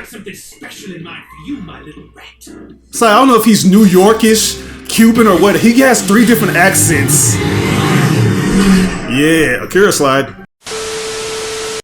something special in mind for you, my little rat. So I don't know if he's New Yorkish, Cuban, or what. He has 3 different accents. Yeah, Akira slide.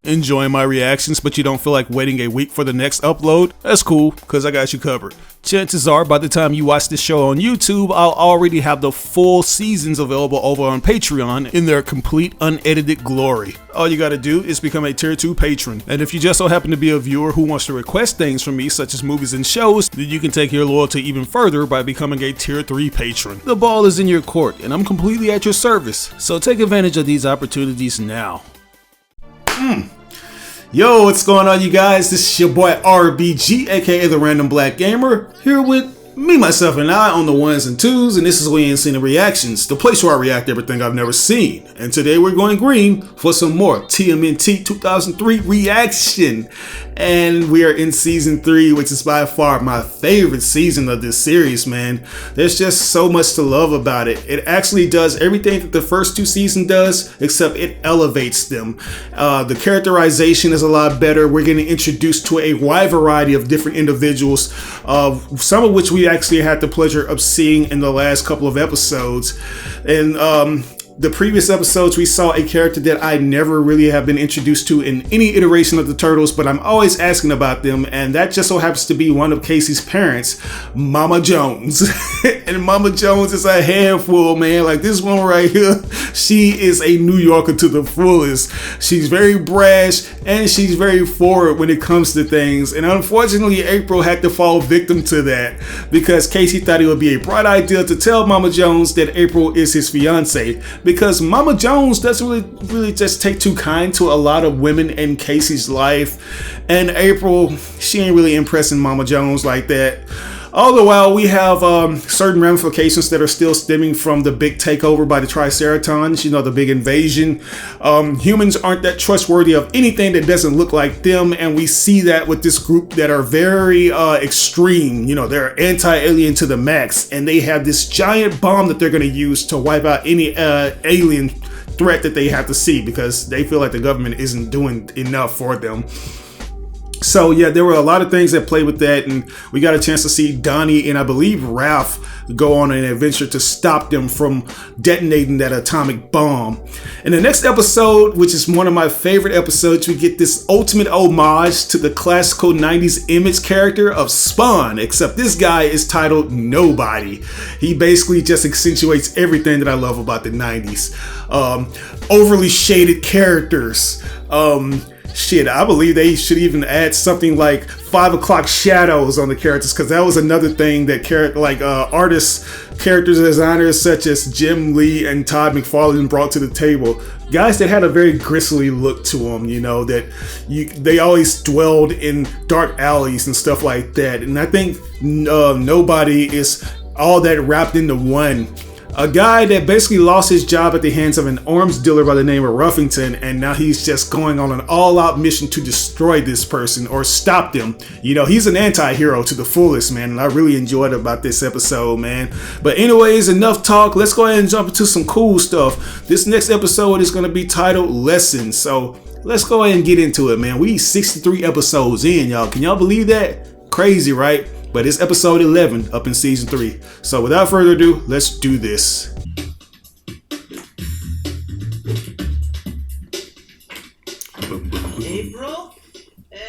Enjoying my reactions, but you don't feel like waiting a week for the next upload? That's cool, because I got you covered. Chances are, by the time you watch this show on YouTube, I'll already have the full seasons available over on Patreon in their complete unedited glory. All you gotta do is become a tier 2 patron. And if you just so happen to be a viewer who wants to request things from me, such as movies and shows, then you can take your loyalty even further by becoming a tier 3 patron. The ball is in your court, and I'm completely at your service. So take advantage of these opportunities now. Yo, what's going on, you guys? This is your boy RBG, aka the Random Black Gamer, here with me, myself, and I on the ones and twos, and this is where you ain't seen the reactions, the place where I react to everything I've never seen. And today we're going green for some more TMNT 2003 reaction. And we are in season 3, which is by far my favorite season of this series, man. There's just so much to love about it. It actually does everything that the first 2 seasons does, except it elevates them. The characterization is a lot better. We're getting introduced to a wide variety of different individuals, some of which we actually had the pleasure of seeing in the last couple of episodes. And the previous episodes, we saw a character that I never really have been introduced to in any iteration of the Turtles, but I'm always asking about them, and that just so happens to be one of Casey's parents, Mama Jones. And Mama Jones is a handful, man. Like this one right here, she is a New Yorker to the fullest. She's very brash, and she's very forward when it comes to things. And unfortunately, April had to fall victim to that, because Casey thought it would be a bright idea to tell Mama Jones that April is his fiance. Because Mama Jones doesn't really just take too kind to a lot of women in Casey's life. And April, she ain't really impressing Mama Jones like that. All the while, we have certain ramifications that are still stemming from the big takeover by the Triceratons, you know, the big invasion. Humans aren't that trustworthy of anything that doesn't look like them, and we see that with this group that are very extreme. You know, they're anti-alien to the max, and they have this giant bomb that they're going to use to wipe out any alien threat that they have to see, because they feel like the government isn't doing enough for them. So yeah, there were a lot of things that played with that, and we got a chance to see Donnie and I believe Ralph go on an adventure to stop them from detonating that atomic bomb. In the next episode, which is one of my favorite episodes, we get this ultimate homage to the classical 90s image character of Spawn, except this guy is titled Nobody. He basically just accentuates everything that I love about the 90s. Overly shaded characters. Shit, I believe they should even add something like 5 o'clock shadows on the characters, because that was another thing that artists, character designers such as Jim Lee and Todd McFarlane brought to the table. Guys that had a very grisly look to them, you know, that they always dwelled in dark alleys and stuff like that. And I think Nobody is all that wrapped into one. A guy that basically lost his job at the hands of an arms dealer by the name of Ruffington, and now he's just going on an all-out mission to destroy this person or stop them. You know, he's an anti-hero to the fullest, man, and I really enjoyed about this episode, man. But anyways, enough talk. Let's go ahead and jump into some cool stuff. This next episode is going to be titled Lessons, so let's go ahead and get into it, man. We 63 episodes in, y'all. Can y'all believe that? Crazy, right? But it's episode 11 up in season 3. So without further ado, let's do this. April?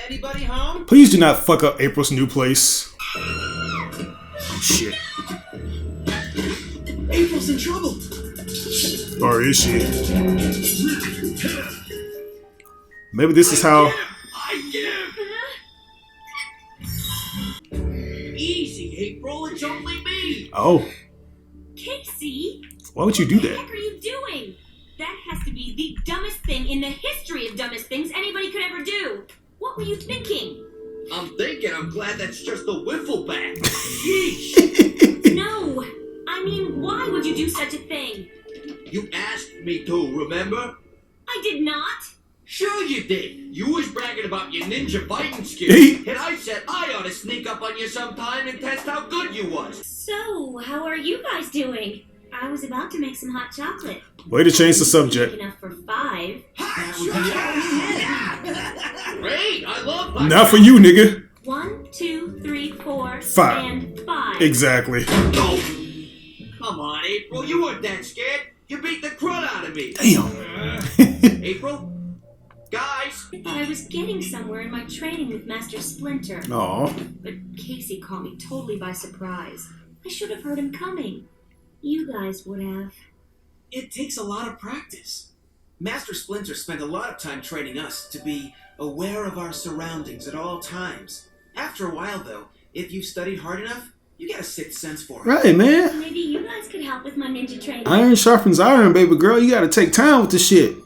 Anybody home? Please do not fuck up April's new place. Oh shit. April's in trouble. Or is she? Maybe this is how... I give. Easy, April. It's only me. Oh. Casey? Why would you do What the that? heck are you doing? That has to be the dumbest thing in the history of dumbest things anybody could ever do. What were you thinking? I'm glad that's just a wiffle bat. Yeesh. No. I mean, why would you do such a thing? You asked me to, remember? I did not. Sure you did. You was bragging about your ninja fighting skills, and I said I ought to sneak up on you sometime and test how good you was. So, how are you guys doing? I was about to make some hot chocolate. Way to change the subject. Enough for 5. Great, I love that. Not for you, nigga. 1, 2, 3, 4, 5. and 5. Exactly. Go! Come on, April, you weren't that scared. You beat the crud out of me. Damn. April? Guys? I thought I was getting somewhere in my training with Master Splinter. Aw. But Casey caught me totally by surprise. I should have heard him coming. You guys would have. It takes a lot of practice. Master Splinter spent a lot of time training us to be aware of our surroundings at all times. After a while, though, if you've studied hard enough, you get a sixth sense for it. Right, man. Maybe you guys could help with my ninja training. Iron sharpens iron, baby girl. You gotta take time with this shit.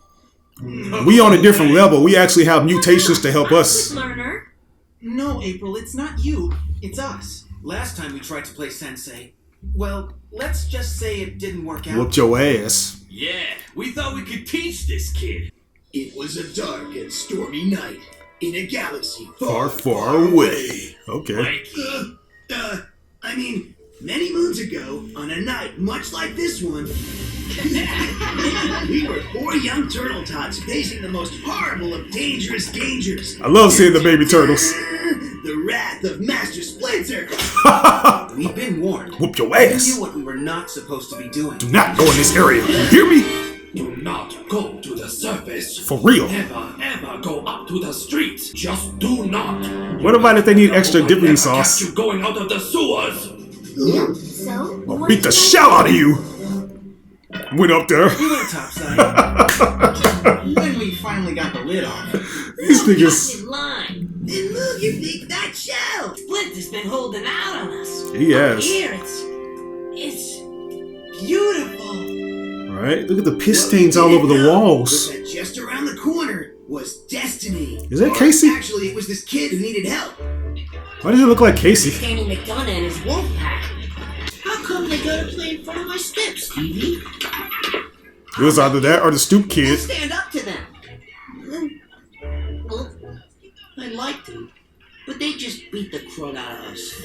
We on a different level. We actually have mutations to help us. Learner. No, April, it's not you. It's us. Last time we tried to play Sensei, well, let's just say it didn't work out. Whooped your ass. Yeah, we thought we could teach this kid. It was a dark and stormy night in a galaxy Far, far away. Okay. I mean, many moons ago, on a night much like this one, we were 4 young turtle tots facing the most horrible of dangerous dangers. I love seeing the baby turtles. The wrath of Master Splinter. We've been warned. Whoop your We ass. knew what we were not supposed to be doing. Do not go in this area. You hear me? Do not go to the surface. For real. Never, ever go up to the streets. Just do not. What about if they need extra I'll dipping never sauce? catch you going out of the sewers. So? I'll beat the shell out of you. Went up there. We went topside. When we finally got the lid off. These niggas. In line. Then move your big fat shell. Splinter's been holding out on us. He has. Here, it's beautiful. Right? Look at the piss stains all over the walls. That just around the corner was destiny. Is that Casey? Actually, it was this kid who needed help. Why does it look like Casey? Danny McDonough and his wolf pack. How come they gotta play in front of my steps, Stevie? It was either that or the stoop I'll kid. stand up to them. Well, I'd like to, but they just beat the crud out of us.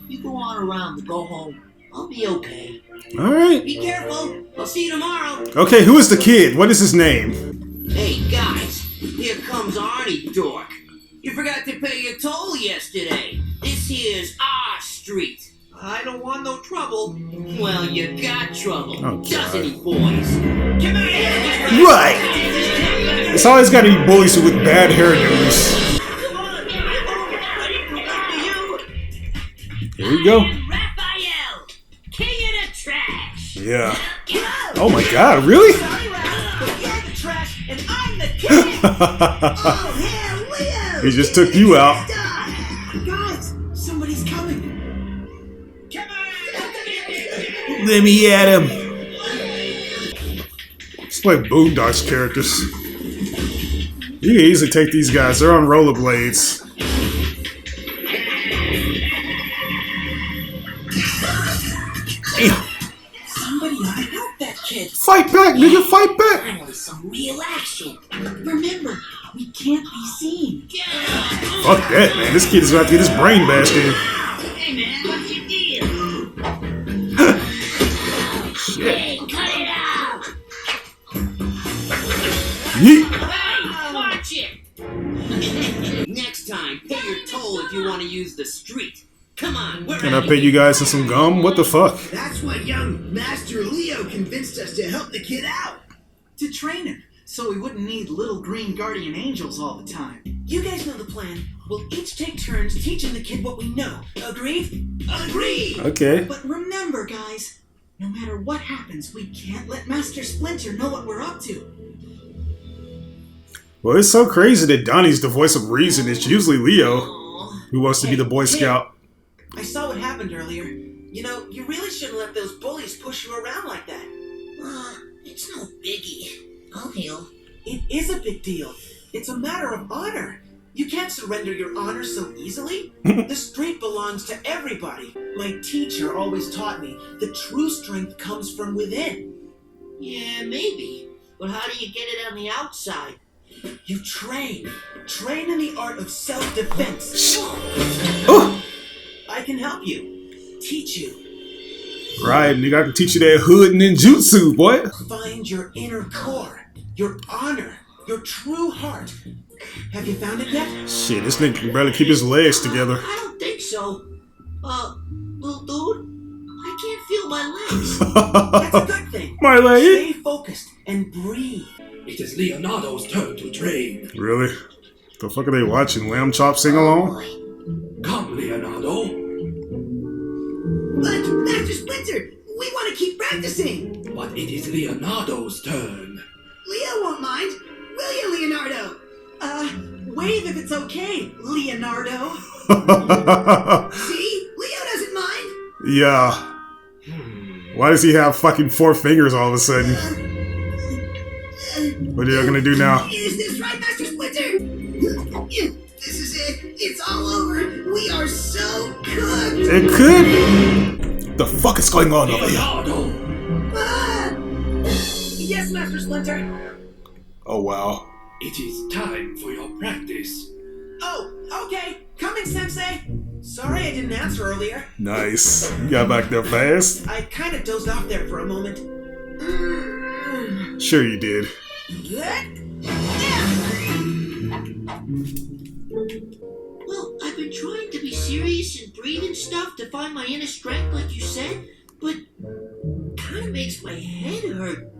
You go on around to go home. I'll be okay. Alright. Be careful. I'll see you tomorrow. Okay, who is the kid? What is his name? Hey, guys. Here comes Arnie Dork. You forgot to pay your toll yesterday. This here's our street. I don't want no trouble. Well, you got trouble. Oh, God. Doesn't he, boys? Come here! Right! It's always gotta be boys with bad hairdos. Here we go. Raphael, king of the trash. Yeah. Oh my god, really? You're the trash, and I'm the king. Oh, yeah, Leo! He just took you out. Guys, somebody's coming. Let me at him. It's like Boondocks characters. You can easily take these guys. They're on rollerblades. Damn. Somebody ought to help that kid. Fight back, nigga. Fight back. Finally, some real action. Remember, we can't be seen. Fuck that, man. This kid is about to get his brain bashed in. Hey, man, what's your deal? Hey, cut it out. Yeet. Hey, watch it. Next time, pay your toll if you want to use the street. Come on, we're Can I pay you guys in some gum? What the fuck? That's why young Master Leo convinced us to help the kid out. To train him, so we wouldn't need little green guardian angels all the time. You guys know the plan. We'll each take turns teaching the kid what we know. Agreed? Agreed! Okay. But remember, guys, no matter what happens, we can't let Master Splinter know what we're up to. Well, it's so crazy that Donnie's the voice of reason. It's usually Leo who wants to be the Boy Scout. I saw what happened earlier. You know, you really shouldn't let those bullies push you around like that. It's no biggie. I'll heal. It is a big deal. It's a matter of honor. You can't surrender your honor so easily. The street belongs to everybody. My teacher always taught me the true strength comes from within. Yeah, maybe. But how do you get it on the outside? You train. Train in the art of self-defense. Oh, I can help you. Teach you. right, nigga, I can teach you that hood ninjutsu, boy. Find your inner core. Your honor. Your true heart. Have you found it yet? Shit, this nigga can barely keep his legs together. I don't think Little dude, I can't feel my legs. That's a good thing. My leg. Stay focused and breathe. It is Leonardo's turn to train. Really? The fuck are they watching? Lamb Chop sing along? Come, Leonardo. But, Master Splinter, we want to keep practicing. But it is Leonardo's turn. Leo won't mind. Will you, Leonardo? Wave if it's okay, Leonardo. See? Leo doesn't mind. Yeah. Why does he have fucking 4 fingers all of a sudden? What are you gonna do now? Is this right, Master Splinter? This is it. It's all over. We are so cooked. It could. What the fuck is going on over here? Leonardo. Ah! Yes, Master Splinter. Oh wow. It is time for your practice. Oh, okay. Coming, Sensei. Sorry I didn't answer earlier. Nice. You got back there fast? I kind of dozed off there for a moment. Sure you did. Well, I've been trying to be serious and breathe and stuff to find my inner strength, like you said, but kind of makes my head hurt,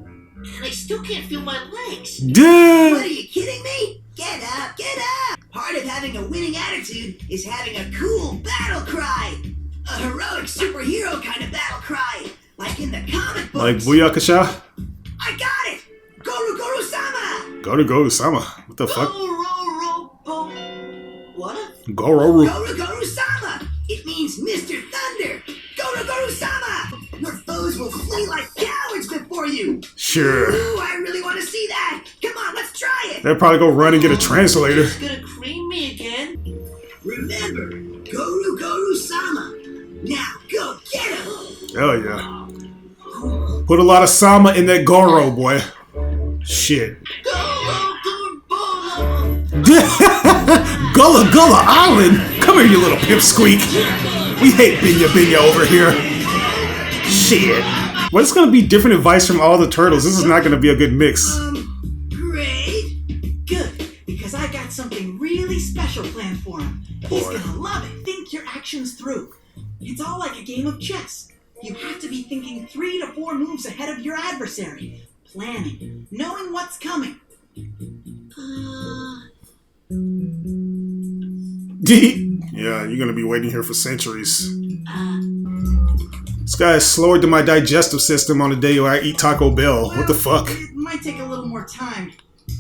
and I still can't feel my legs. What Dude. are you kidding me? Get up, get up! Part of having a winning attitude is having a cool battle cry. A heroic superhero kind of battle cry. Like in the comic books. Like Booyakasha? I got it! Goru Goru Sama! Go Sama. What the fuck? What? Goro. Goru Goru Sama! It means Mr. Thunder! Goru Goru Sama! Your foes will flee like cowards before you! Sure. Ooh, I really want to see that! Come on, let's try it! They'll probably go run and get a translator. He's gonna cream me again. Remember, Goru Goru Sama! Now go get him! Hell yeah. Put a lot of Sama in that Goro, boy. Shit. Gullah Gullah Island? Come here, you little pipsqueak. We hate Binya Binya over here. Shit. Well, it's gonna be different advice from all the turtles. This is not gonna be a good mix. Great! Good, because I got something really special planned for him. He's Boy. gonna love it. Think your actions through. It's all like a game of chess. You have to be thinking 3 to 4 moves ahead of your adversary. Planning, knowing what's coming. Yeah, you're gonna be waiting here for centuries. This guy is slower than my digestive system on the day where I eat Taco Bell. What the fuck? It might take a little more time,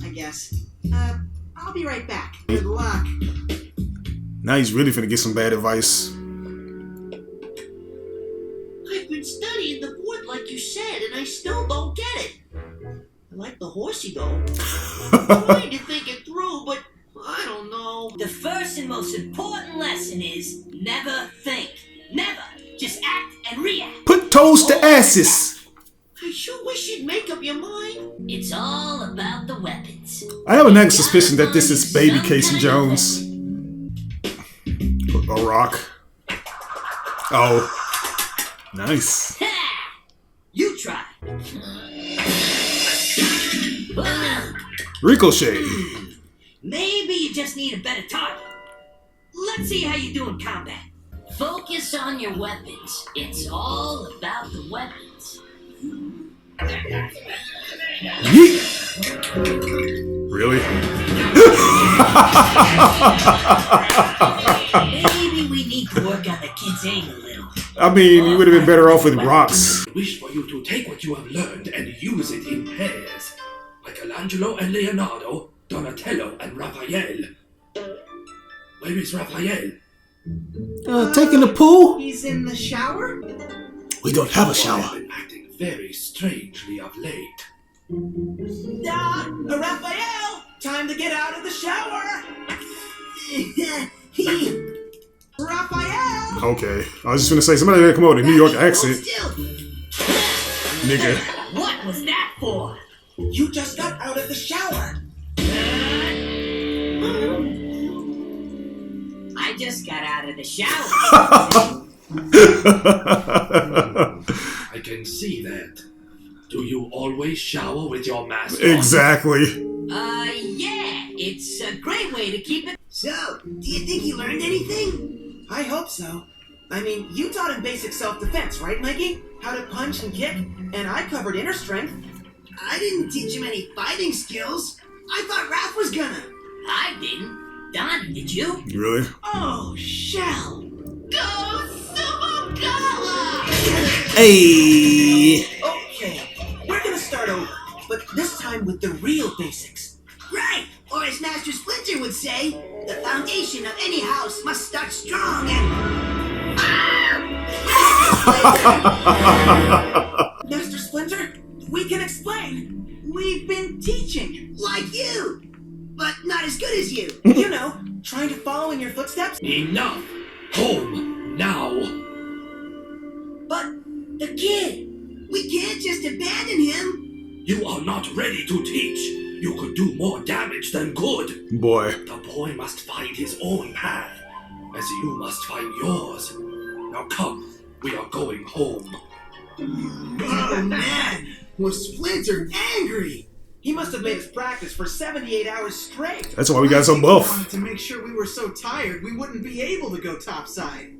I guess. I'll be right back. Good luck. Now he's really finna get some bad advice. I've been studying the board like you said, and I still don't get it. I like the horsey though. I'm trying to think it through, but I don't know. The first and most important lesson is never think. Never. Just act and react. Put toes to asses. I sure wish you'd make up your mind. It's all about the weapons. I have a nagging suspicion that this is baby Casey Jones. A rock. Oh. Nice. Ha! You try. Ricochet. Maybe you just need a better target. Let's see how you do in combat. Focus on your weapons. It's all about the weapons. Yeet. Really? Maybe we need to work on the kid's aim a little. I mean, you would have been better off with rocks. I wish for you to take what you have learned and use it in pairs. Michelangelo and Leonardo, Donatello and Raphael. Where is Raphael? Taking the pool? He's in the shower? We don't have a I shower. have been acting very strangely of late. Raphael! Time to get out of the shower! Raphael! Okay. I was just gonna say, somebody gotta come out with a New York accent. Nigga. What was that for? You just got out of the shower! I just got out of the shower. I can see that. Do you always shower with your mask on? Exactly. Yeah. It's a great way to keep it. So, do you think you learned anything? I hope so. I mean, you taught him basic self-defense, right, Mikey? How to punch and kick, and I covered inner strength. I didn't teach him any fighting skills. I thought Raph was gonna. I didn't. Don, did you? Really? Oh, Shell. Go Super Gala! Hey! Okay, we're gonna start over, but this time with the real basics. Right, or as Master Splinter would say, the foundation of any house must start strong and... Master Splinter, we can explain. We've been teaching, like you, but not as good as you. You know, trying to follow in your footsteps. Enough! Home, now! But the kid, we can't just abandon him. You are not ready to teach. You could do more damage than good. Boy. The boy must find his own path, as you must find yours. Now come, we are going home. Oh man, was Splinter angry? He must have made us practice for 78 hours straight. That's why we got so buff. Wanted to make sure we were so tired we wouldn't be able to go topside.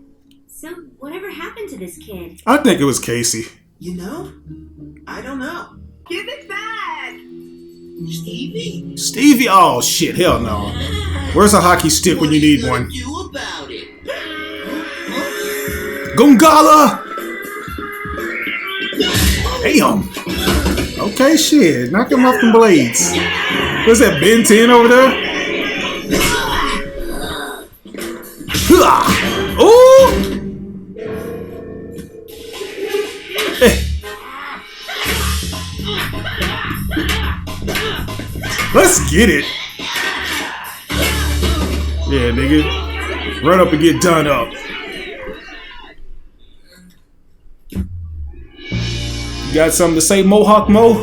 So, whatever happened to this kid? I think it was Casey. You know? I don't know. Give it back. Stevie? Stevie? Oh shit, hell no. Where's a hockey stick when you need one? What are you gonna do about it? Gongala! Damn. Okay, shit. Knock him off the blades. What's that, Ben 10 over there? Ooh! Let's get it. Yeah, nigga. Run up and get done up. You got something to say, Mohawk Mo?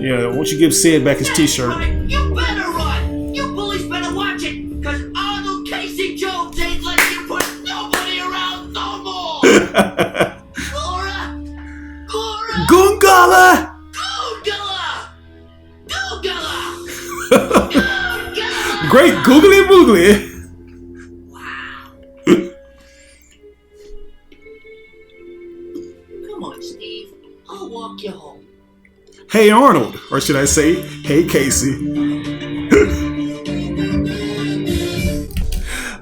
Yeah, why don't you give Sid back his t-shirt? You better run! You bullies better watch it! Cause Arnold Casey Jones ain't letting you put nobody around no more! Laura! Laura! Gongala! Googala! Googala! Great googly boogly. Come on, Steve. I'll walk you home. Hey Arnold, or should I say, hey Casey.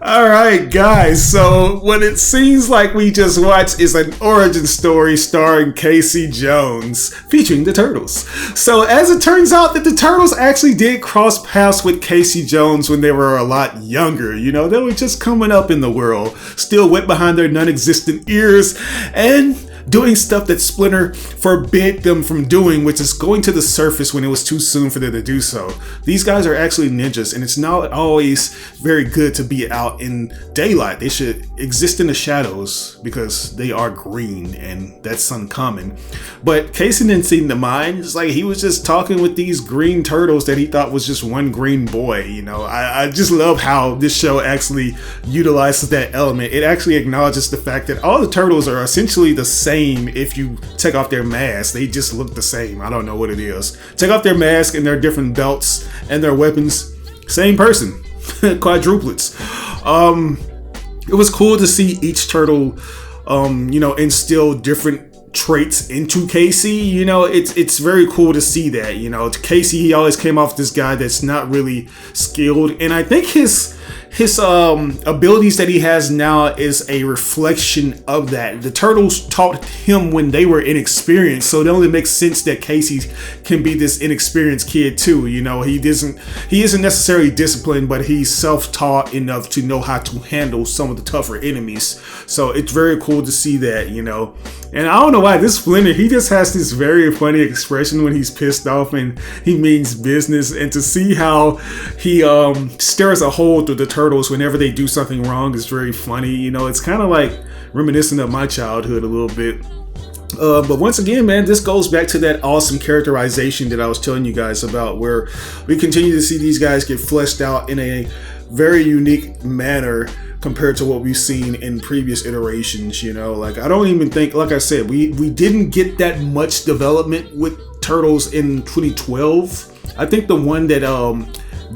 Alright guys, so what it seems like we just watched is an origin story starring Casey Jones, featuring the Turtles. So as it turns out that the Turtles actually did cross paths with Casey Jones when they were a lot younger. You know, they were just coming up in the world, still wet behind their non-existent ears, and doing stuff that Splinter forbid them from doing, which is going to the surface when it was too soon for them to do so. These guys are actually ninjas, and it's not always very good to be out in daylight. They should exist in the shadows because they are green, and that's uncommon. But Casey didn't seem to mind. It's like he was just talking with these green turtles that he thought was just one green boy. You know, I just love how this show actually utilizes that element. It actually acknowledges the fact that all the turtles are essentially the same. If you take off their mask, they just look the same. I don't know what it is. Take off their mask and their different belts and their weapons, same person. Quadruplets. It was cool to see each turtle you know, instill different traits into Casey. You know, it's very cool to see that. You know, Casey, he always came off this guy that's not really skilled, and I think his abilities that he has now is a reflection of that. The Turtles taught him when they were inexperienced, so it only makes sense that Casey can be this inexperienced kid too. You know, he isn't necessarily disciplined, but he's self-taught enough to know how to handle some of the tougher enemies. So it's very cool to see that, you know. And I don't know why this Splinter, he just has this very funny expression when he's pissed off and he means business, and to see how he stares a hole through the Turtles whenever they do something wrong is very funny. You know, it's kind of like reminiscent of my childhood a little bit. But once again, man, this goes back to that awesome characterization that I was telling you guys about, where we continue to see these guys get fleshed out in a very unique manner compared to what we've seen in previous iterations. You know, like I don't even think, like I said, we didn't get that much development with Turtles in 2012. I think the one that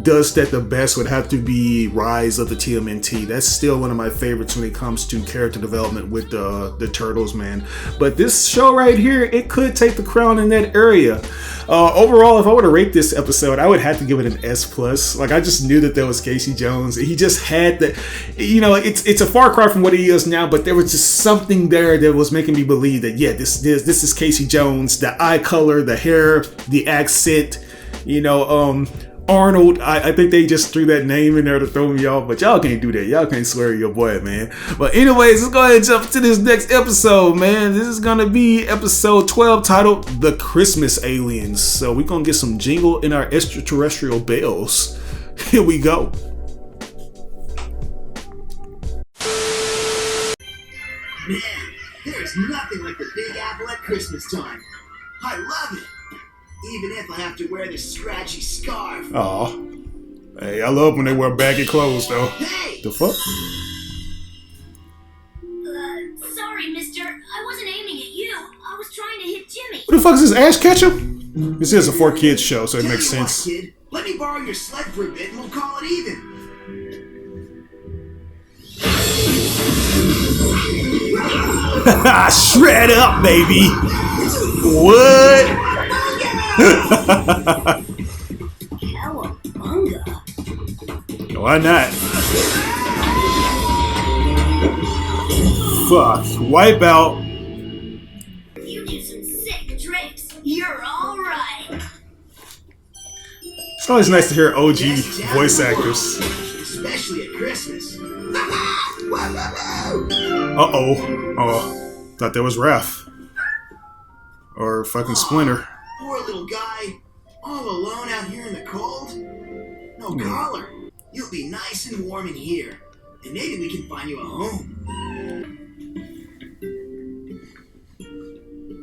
does that the best would have to be Rise of the TMNT. That's still one of my favorites when it comes to character development with the Turtles, man. But this show right here, it could take the crown in that area. Overall, if I were to rate this episode, I would have to give it an S+. Like, I just knew that there was Casey Jones. He just had that, you know, it's a far cry from what he is now, but there was just something there that was making me believe that, yeah, this is Casey Jones. The eye color, the hair, the accent, you know, Arnold, I think they just threw that name in there to throw me off, but y'all can't do that. Y'all can't swear your boy, man. But anyways, let's go ahead and jump to this next episode, man. This is gonna be episode 12, titled The Christmas Aliens. So we're gonna get some jingle in our extraterrestrial bells. Here we go. Man, there is nothing like the Big Apple at Christmas time. I love it. Even if I have to wear this scratchy scarf. Aw. Hey, I love when they wear baggy clothes, though. Hey! The fuck? Sorry, mister. I wasn't aiming at you. I was trying to hit Jimmy. What the fuck is this, Ash Ketchum? This is a 4-kids show, so it makes Tell you sense. what, kid, let me borrow your sled for a bit and we'll call it even. Shred up, baby! What? Cowabunga. Why not? Fuck. Wipeout. You do some sick tricks. You're alright. It's always nice to hear OG Yes, Jack, voice of actors. course. Especially at Christmas. Uh-oh. Oh, thought that was Raph. Or fucking Splinter. Poor little guy. All alone out here in the cold. No collar. You'll be nice and warm in here. And maybe we can find you a home.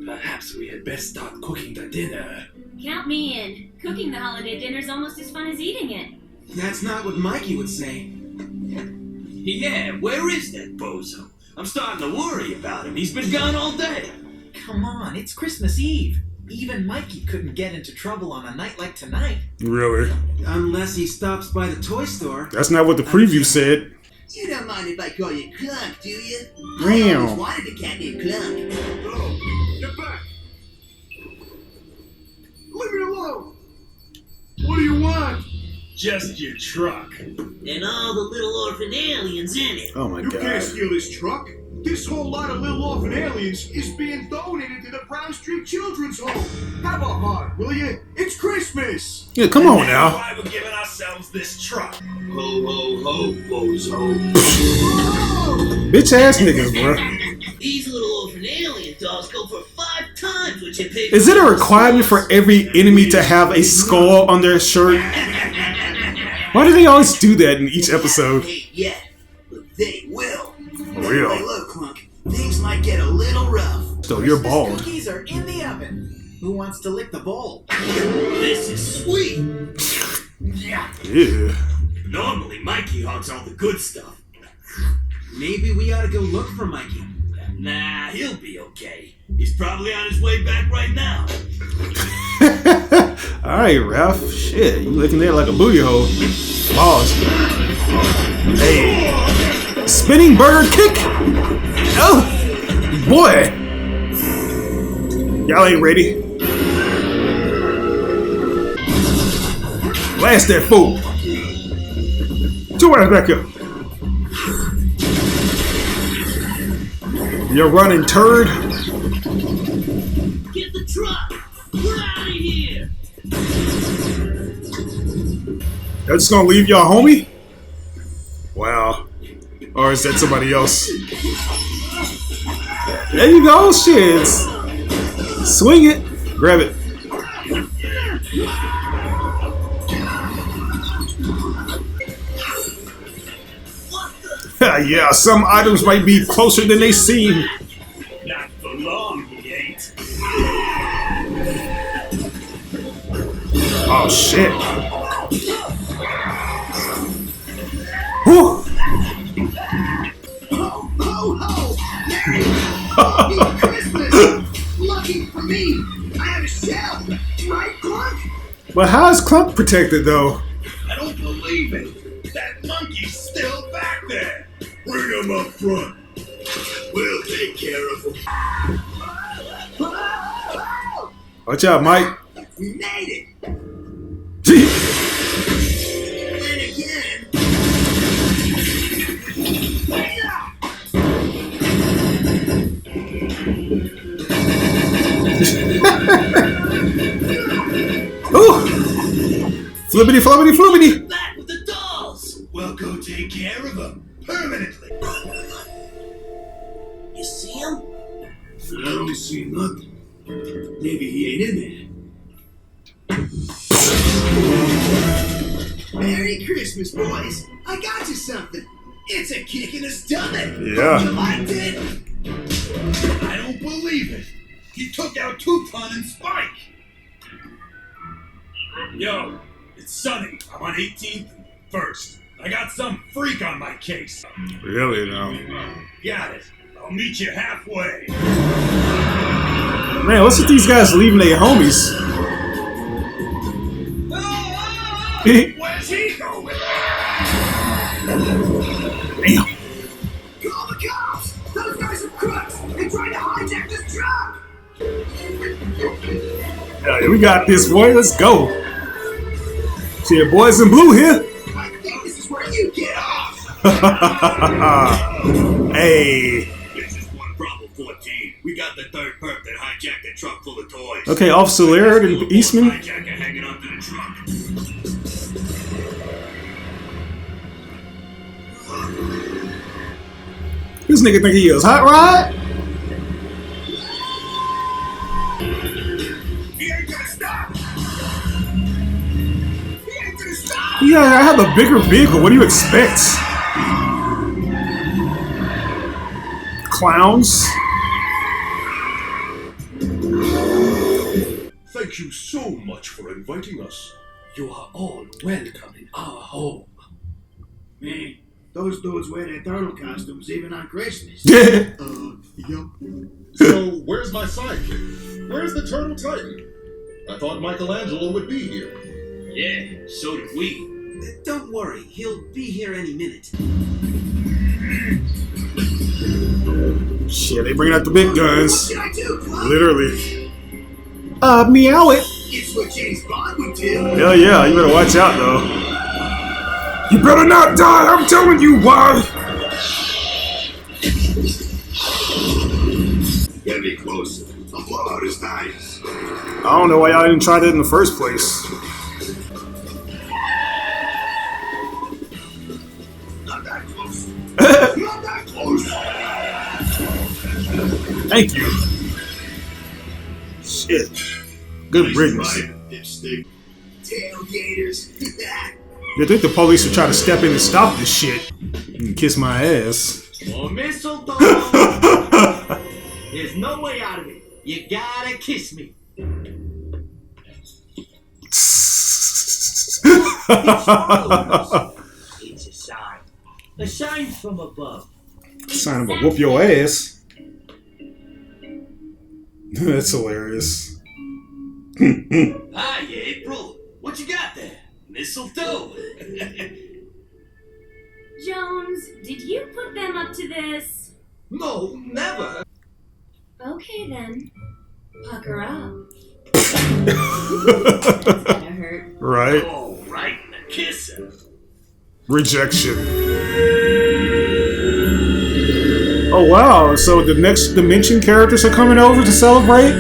Perhaps we had best start cooking the dinner. Count me in. Cooking the holiday dinner's almost as fun as eating it. That's not what Mikey would say. Yeah, where is that bozo? I'm starting to worry about him. He's been gone all day. Come on, it's Christmas Eve. Even Mikey couldn't get into trouble on a night like tonight. Really? Unless he stops by the toy store. That's not what the preview said. You don't mind if I call you Clunk, do you? I Meow. always wanted a cat named Clunk. Oh, get back! Leave me alone! What do you want? Just your truck. And all the little orphan aliens in it. Oh my You god. can't steal this truck. This whole lot of little orphan aliens is being donated to the Brown Street Children's Home. Have a heart, will you? It's Christmas. Yeah, come on now. Why we're giving ourselves this truck? Ho, ho, ho, bozo. Bitch ass niggas, bro. These little orphan alien dolls go for 5 times what you paid. Is it a requirement for every enemy to have a skull on their shirt? Why do they always do that in each episode? Ain't yet, but they will. Real. Anyway, look, Clunk. Things might get a little rough. So you're bald. Cookies are in the oven. Who wants to lick the bowl? This is sweet. Yeah. Normally, Mikey hogs all the good stuff. Maybe we ought to go look for Mikey. Nah, he'll be okay. He's probably on his way back right now. Alright, Ralph. Shit, you looking there like a booty hole. Pause. Hey. Spinning burger kick! Oh! Boy! Y'all ain't ready. Blast that fool! Two right back up. You're running turd. Get the truck! We're out of here! Y'all just gonna leave y'all homie? Wow. Or is that somebody else? There you go, shit. Swing it. Grab it. Yeah, some items might be closer than they seem. Not for long, he ain't. Oh, shit. Whew. Ho, ho, ho! Merry Christmas! Lucky for me, I have a shell, right, Clunk? But how is Clump protected, though? I don't front. We'll take care of them. Watch out, Mike. We made it! And again. Ooh! Flippity floppity floppity! Back with the dolls! We'll go take care of them permanently. You see him? I don't see nothing. Maybe he ain't in there. Merry Christmas, boys! I got you something. It's a kick in the stomach. Yeah. You liked it? I don't believe it. He took out Toucan and Spike. Yo, it's Sunny. I'm on 18th and 1st. I got some freak on my case. Really, now? Got it. I'll meet you halfway. Man, what's with these guys leaving their homies? Where's he going? Damn. Call the cops! Those guys are crooks! They're trying to hijack this truck! Yeah, we got this, boy. Let's go. See, boys in blue here. I think this is where you get off! Hey. This is one problem 14. We got the third perp that hijacked the truck full of toys. Okay, Officer Laird and Eastman. Hijacker hanging onto the truck. This nigga think he is hot rod? He ain't gonna stop. He ain't gonna stop. Yeah, I have a bigger vehicle. What do you expect? Clowns. Thank you so much for inviting us. You are all welcome in our home. Man, those dudes wear their turtle costumes even on Christmas. Yeah. Yup. So, where's my sidekick? Where's the Turtle Titan? I thought Michelangelo would be here. Yeah, so did we. Don't worry, he'll be here any minute. Shit, they bringing out the big What guns. should I do, Club? Literally. Meow it. It's what James Bond would do. Hell yeah, you better watch out though. You better not die, I'm telling you why. Get me closer. I'll blow out his eyes. I don't know why y'all didn't try that in the first place. Not that close. Not that close. Thank you. Shit. Good riddance. Dipstick. Tailgaters. You think the police would try to step in and stop this shit? And kiss my ass. Oh, mistletoe! There's no way out of it. You gotta kiss me. It's a sign. A sign from above. Sign of a whoop your ass. That's hilarious. Hi, April. What you got there? Mistletoe. Jones, did you put them up to this? No, never. Okay then. Pucker up. That's gonna hurt. Right? All right, kiss her. Rejection. Oh wow, so the next dimension characters are coming over to celebrate?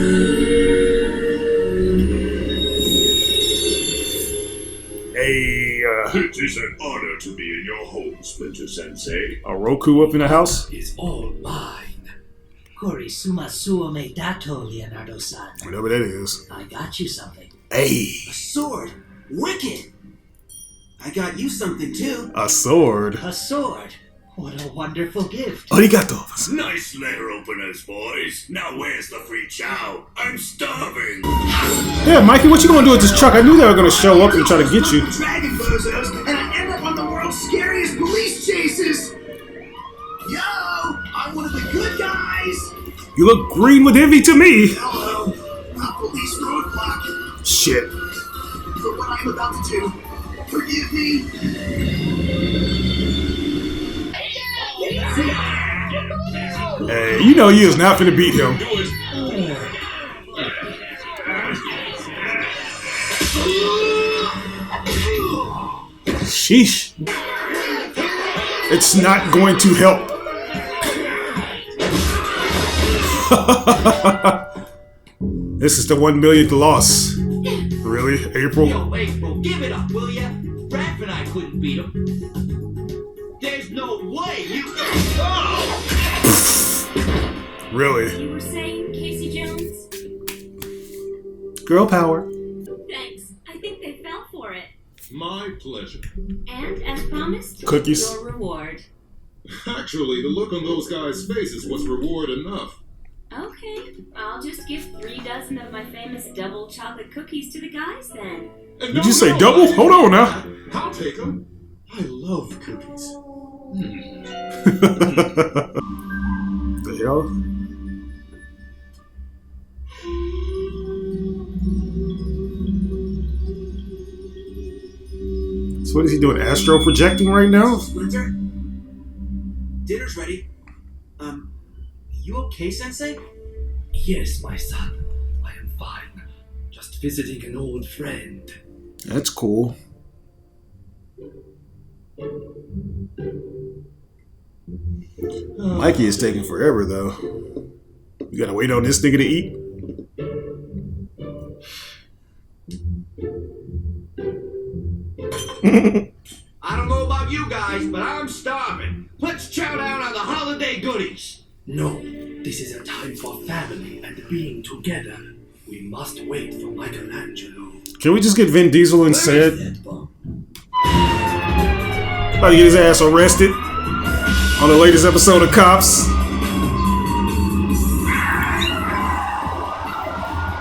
Hey, It is an honor to be in your home, Splinter Sensei. a Roku up in the house? Is all mine. Korisuma suome dato, Leonardo-san. Whatever that is. I got you something. Hey, A sword! Wicked! I got you something too. a sword. A sword. What a wonderful gift. Arigato. Nice letter openers, boys. Now where's the free chow? I'm starving. Yeah, Mikey, what you gonna do with this truck? I knew they were gonna show up and try to get you. Dragon bozos, and I end up on the world's scariest police chases. Yo, I'm one of the good guys. You look green with envy to me. Hello, a police roadblock. Shit. For what I'm about to do, forgive me. Hey, you know he is not finna beat him. Sheesh. It's not going to help. This is the 1 millionth loss. Really, April? Yo, April, give it up, will ya? Raph and I couldn't beat him. There's no way you... Oh! Really? You were saying, Casey Jones? Girl power. Thanks. I think they fell for it. My pleasure. And, as promised, Cookies. your reward. Actually, the look on those guys' faces was reward enough. Okay, I'll just give 3 dozen of my famous double chocolate cookies to the guys then. Did you say double? Hold on now. I'll take them. I love cookies. The hell? So what is he doing? Astro projecting right now? Splinter? Dinner's ready. You okay, Sensei? Yes, my son. I am fine. Just visiting an old friend. That's cool. Mikey is taking forever though. You gotta wait on this nigga to eat. I don't know about you guys, but I'm starving. Let's chow down on the holiday goodies. No, this is a time for family and being together. We must wait for Michelangelo. Can we just get Vin Diesel instead? About to get his ass arrested on the latest episode of Cops.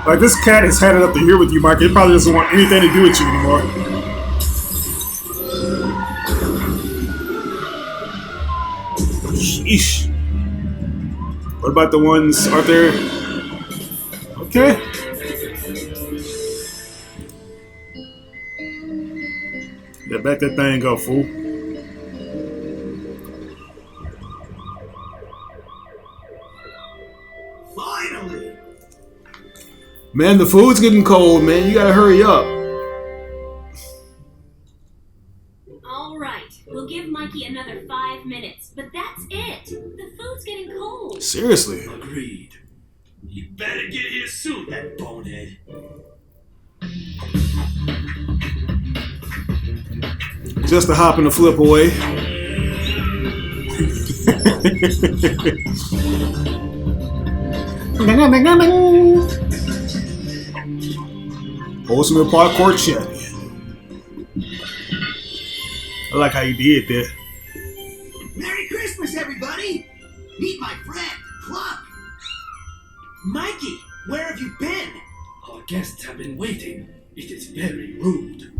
Like, this cat has had it up to here with you, Mike. It probably doesn't want anything to do with you anymore. Sheesh. What about the ones, aren't there? Okay. Yeah, back that thing up, fool. Finally! Man, the food's getting cold, man. You gotta hurry up. All right, we'll give Mikey another 5 minutes, but that's it. The food's getting cold. Seriously. Agreed. You better get here soon, that bonehead. Just a hop and a flip away. Ultimate parkour champion. I like how you did that. Merry Christmas, everybody! Meet my friend, Cluck. Mikey, where have you been? Our guests have been waiting. It is very rude.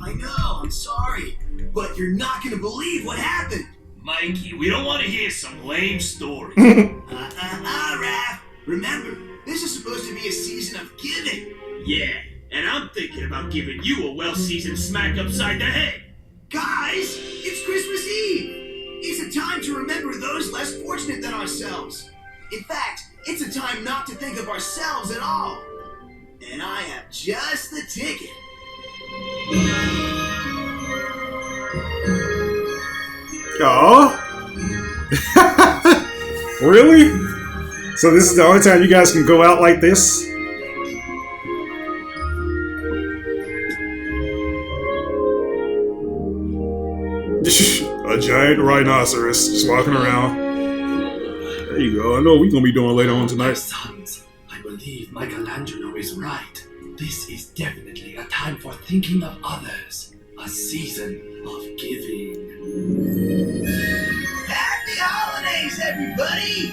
I know, I'm sorry, but you're not gonna believe what happened. Mikey, we don't want to hear some lame story. Raph. Remember, this is supposed to be a season of giving. Yeah, and I'm thinking about giving you a well-seasoned smack upside the head. Guys, it's Christmas Eve. It's a time to remember those less fortunate than ourselves. In fact, it's a time not to think of ourselves at all. And I have just the ticket. Aww. Really? So this is the only time you guys can go out like this? A giant rhinoceros just walking around. There you go. I know what we're gonna be doing later on My tonight. sons, I believe Michelangelo is right. This is definitely a time for thinking of others. A season of giving. Happy holidays, everybody!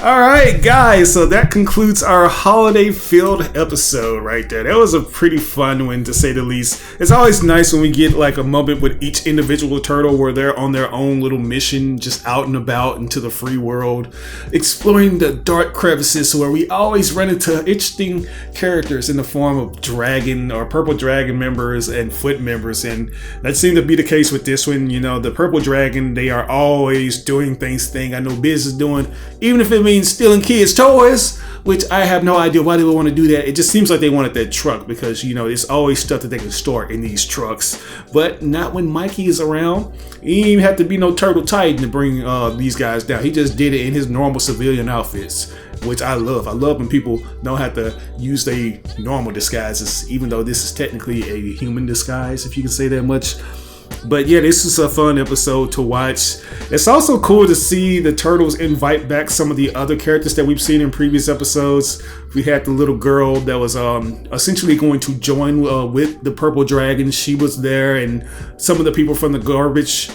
Alright guys, so that concludes our holiday filled episode right there. That was a pretty fun one to say the least. It's always nice when we get like a moment with each individual turtle where they're on their own little mission, just out and about into the free world, exploring the dark crevices where we always run into interesting characters in the form of dragon or purple dragon members and foot members, and that seemed to be the case with this one. You know, the purple dragon, they are always doing things they ain't got no business doing, even if it means stealing kids' toys, which I have no idea why they would want to do that. It just seems like they wanted that truck because, you know, there's always stuff that they can store in these trucks, but not when Mikey is around. He didn't even have to be no Turtle Titan to bring these guys down. He just did it in his normal civilian outfits, which I love. I love when people don't have to use their normal disguises, even though this is technically a human disguise, if you can say that much. But yeah, this is a fun episode to watch. It's also cool to see the Turtles invite back some of the other characters that we've seen in previous episodes. We had the little girl that was essentially going to join with the Purple Dragon. She was there, and some of the people from the garbage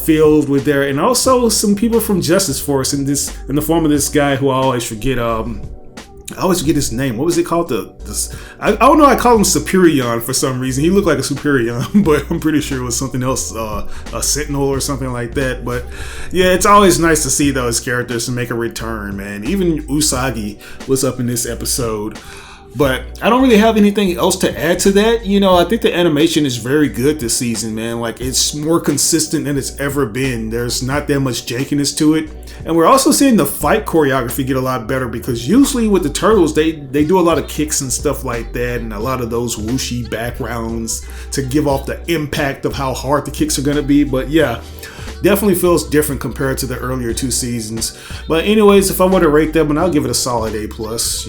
field were there, and also some people from Justice Force in the form of this guy who I always forget. I always forget his name. What was it called? I don't know. I call him Superion for some reason. He looked like a Superion, but I'm pretty sure it was something else, a Sentinel or something like that. But yeah, it's always nice to see those characters to make a return, man. Even Usagi was up in this episode. But I don't really have anything else to add to that. You know, I think the animation is very good this season, man. Like, it's more consistent than it's ever been. There's not that much jankiness to it. And we're also seeing the fight choreography get a lot better, because usually with the Turtles, they do a lot of kicks and stuff like that, and a lot of those whooshy backgrounds to give off the impact of how hard the kicks are going to be. But yeah, definitely feels different compared to the earlier two seasons. But anyways, if I were to rate them, and I'll give it a solid A+.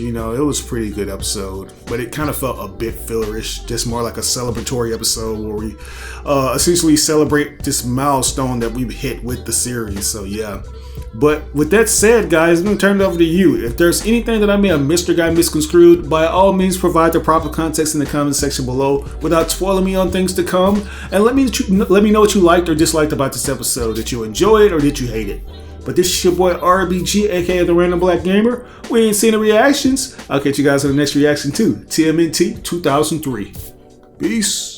You know, it was a pretty good episode, but it kind of felt a bit fillerish, just more like a celebratory episode where we essentially celebrate this milestone that we've hit with the series. So yeah. But with that said, guys, I'm going to turn it over to you. If there's anything that I may have missed or got misconstrued, by all means provide the proper context in the comment section below without spoiling me on things to come. And let me know what you liked or disliked about this episode. Did you enjoy it or did you hate it? But this is your boy RBG, aka The Random Black Gamer. We ain't seen the reactions. I'll catch you guys on the next reaction to TMNT 2003. Peace.